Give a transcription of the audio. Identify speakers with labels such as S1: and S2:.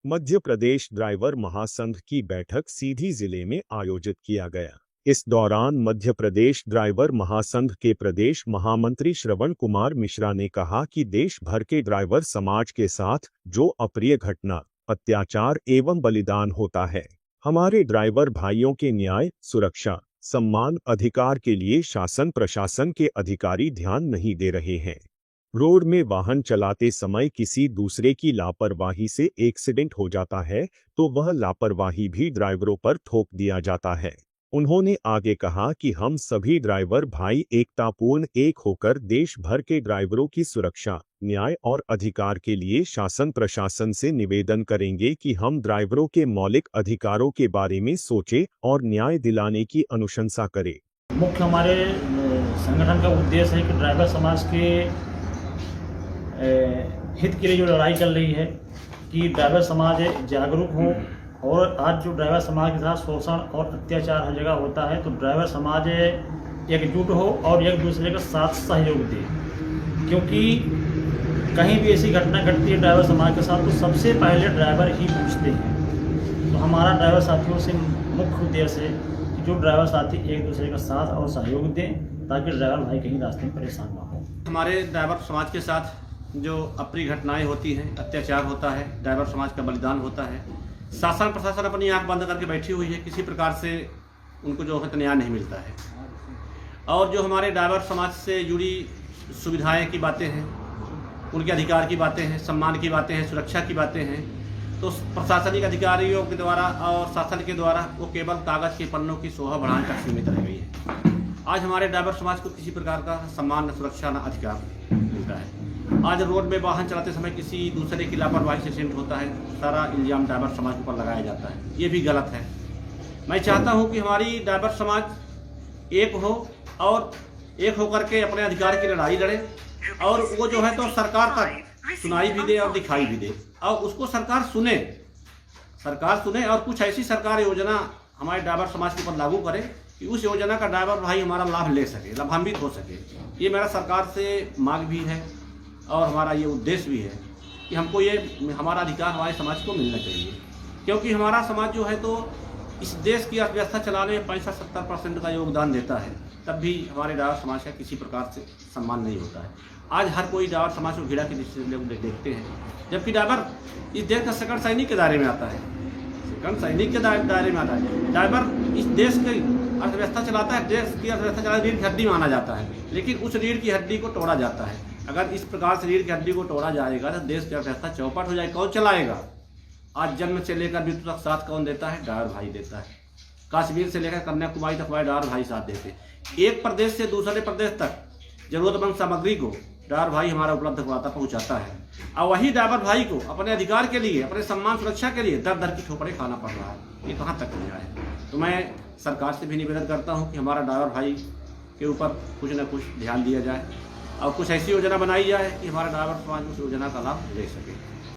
S1: Madhya Pradesh driver महासंघ की बैठक सीधी जिले में आयोजित किया गया। इस दौरान मध्य प्रदेश ड्राइवर महासंघ के प्रदेश महामंत्री श्रवण कुमार मिश्रा ने कहा कि देश भर के ड्राइवर समाज के साथ जो अप्रिय घटना, अत्याचार एवं बलिदान होता है, हमारे ड्राइवर भाइयों के न्याय, सुरक्षा, सम्मान, अधिकार के लिए शासन प्रशासन के अधिकारी ध्यान नहीं दे रहे हैं। रोड में वाहन चलाते समय किसी दूसरे की लापरवाही से एक्सीडेंट हो जाता है तो वह लापरवाही भी ड्राइवरों पर थोप दिया जाता है। उन्होंने आगे कहा कि हम सभी ड्राइवर भाई एकतापूर्ण एक होकर देश भर के ड्राइवरों की सुरक्षा, न्याय और अधिकार के लिए शासन प्रशासन से निवेदन करेंगे कि हम ड्राइवरों के मौलिक अधिकारों के बारे में सोचें और न्याय दिलाने की अनुशंसा करें।
S2: मुख्य हमारे संगठन का उद्देश्य है कि ड्राइवर समाज के हित के लिए जो लड़ाई चल रही है कि ड्राइवर समाज जागरूक हो। और आज जो ड्राइवर समाज के साथ शोषण और अत्याचार हर जगह होता है तो ड्राइवर समाज एकजुट हो और एक दूसरे का साथ सहयोग दे, क्योंकि कहीं भी ऐसी घटना घटती है ड्राइवर समाज के साथ तो सबसे पहले ड्राइवर ही पूछते हैं। तो हमारा ड्राइवर साथियों से मुख्य उद्देश्य है कि जो ड्राइवर साथी एक दूसरे का साथ और सहयोग दें ताकि ड्राइवर भाई कहीं रास्ते में परेशान ना हो।
S3: हमारे ड्राइवर समाज के साथ जो अप्रिय घटनाएं होती हैं, अत्याचार होता है, ड्राइवर समाज का बलिदान होता है, शासन प्रशासन अपनी आंख बंद करके बैठी हुई है, किसी प्रकार से उनको जो है न्याय नहीं मिलता है। और जो हमारे ड्राइवर समाज से जुड़ी सुविधाएं की बातें हैं, उनके अधिकार की बातें हैं, सम्मान की बातें हैं, सुरक्षा की बातें हैं, तो प्रशासनिक अधिकारियों के द्वारा और शासन के द्वारा वो केवल कागज़ के पन्नों की शोभा बढ़ाने तक सीमित रह गई है। आज हमारे ड्राइवर समाज को किसी प्रकार का सम्मान, न सुरक्षा, न अधिकार मिलता है। आज रोड में वाहन चलाते समय किसी दूसरे की लापरवाही से एक्सीडेंट होता है, सारा इल्जाम ड्राइवर समाज के ऊपर लगाया जाता है। ये भी गलत है। मैं चाहता हूं कि हमारी ड्राइवर समाज एक हो और एक होकर के अपने अधिकार की लड़ाई लड़े और वो जो है तो सरकार का सुनाई भी दे और दिखाई भी दे और उसको सरकार सुने और कुछ ऐसी सरकार योजना हमारे ड्राइवर समाज के ऊपर लागू करे कि उस योजना का ड्राइवर भाई हमारा लाभ ले सके, लाभान्वित हो सके। ये मेरा सरकार से मांग भी है और हमारा ये उद्देश्य भी है कि हमको ये हमारा अधिकार हमारे समाज को मिलना चाहिए, क्योंकि हमारा समाज जो है तो इस देश की अर्थव्यवस्था चलाने में 65-70% का योगदान देता है, तब भी हमारे ड्राइवर समाज का किसी प्रकार से सम्मान नहीं होता है। आज हर कोई ड्राइवर समाज को घृणा की दृष्टि से लोग देखते हैं, जबकि ड्राइवर इस देश का सेकंड सैनिक के दायरे में आता है, दायरे में आता है। ड्राइवर इस देश की अर्थव्यवस्था चलाता है, देश की अर्थव्यवस्था चलाने रीढ़ की हड्डी माना जाता है, लेकिन उस रीढ़ की हड्डी को तोड़ा जाता है। अगर इस प्रकार से रीढ़ की हड्डी को तोड़ा जाएगा तो देश की अर्थव्यवस्था चौपट हो जाएगी। कौन चलाएगा? आज जन्म से लेकर मृत्यु तक साथ कौन देता है? ड्राइवर भाई देता है। कश्मीर से लेकर कन्याकुमारी तक हमारे ड्राइवर भाई साथ देते हैं। एक प्रदेश से दूसरे प्रदेश तक जरूरतमंद सामग्री को ड्राइवर भाई हमारा उपलब्ध करवाता पहुँचाता है, और वही ड्राइवर भाई को अपने अधिकार के लिए, अपने सम्मान सुरक्षा के लिए दर दर की ठोकरें खाना पड़ रहा है। ये कहाँ तक न्याय है? तो मैं सरकार से भी निवेदन करता हूँ कि हमारा ड्राइवर भाई के ऊपर कुछ न कुछ ध्यान दिया जाए और कुछ ऐसी योजना बनाई जाए कि हमारा ड्राइवर समाज उस योजना का लाभ ले सके।